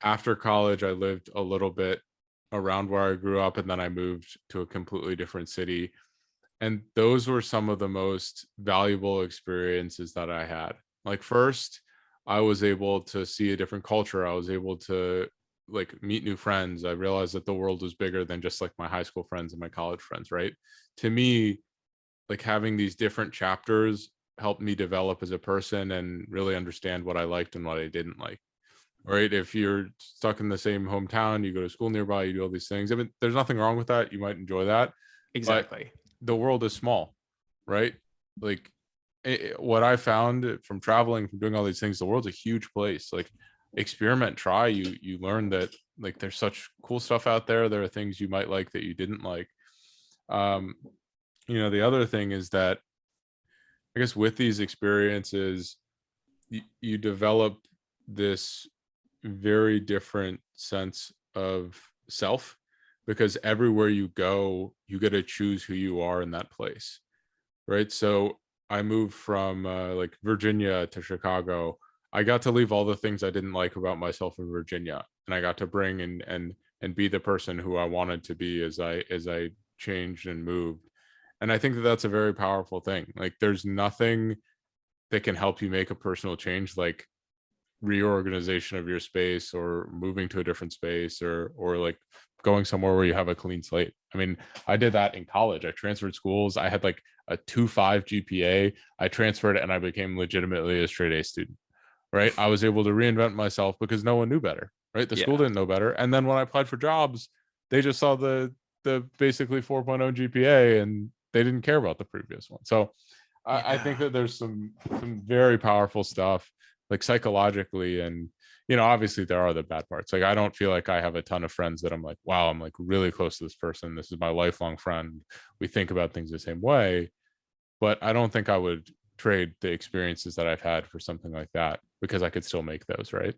after college, I lived a little bit around where I grew up, and then I moved to a completely different city. And those were some of the most valuable experiences that I had. Like, first, I was able to see a different culture. I was able to like meet new friends. I realized that the world was bigger than just like my high school friends and my college friends, right? To me, like having these different chapters helped me develop as a person and really understand what I liked and what I didn't like. Right? If you're stuck in the same hometown, you go to school nearby, you do all these things. I mean, there's nothing wrong with that. You might enjoy that, but Exactly. the world is small, right? Like what I found from traveling, from doing all these things, the world's a huge place. Like experiment, try. You learn that like there's such cool stuff out there. There are things you might like that you didn't like. Um, the other thing is that I guess with these experiences, you develop this very different sense of self because everywhere you go, you get to choose who you are in that place, right? So I moved from like Virginia to Chicago. I got to leave all the things I didn't like about myself in Virginia, and I got to bring and be the person who I wanted to be as I changed and moved. And I think that that's a very powerful thing. Like, there's nothing that can help you make a personal change like reorganization of your space or moving to a different space or like going somewhere where you have a clean slate. I mean, I did that in college. I transferred schools. I had like a 2.5 GPA. I transferred and I became legitimately a straight A student. Right? I was able to reinvent myself because no one knew better. Right? The school Yeah. didn't know better. And then when I applied for jobs, they just saw the basically 4.0 GPA and they didn't care about the previous one. So I think Yeah. that there's some very powerful stuff like psychologically, and obviously there are the bad parts. Like, I don't feel like I have a ton of friends that I'm like, wow, I'm like really close to this person, this is my lifelong friend, we think about things the same way. But I don't think I would trade the experiences that I've had for something like that because I could still make those, right?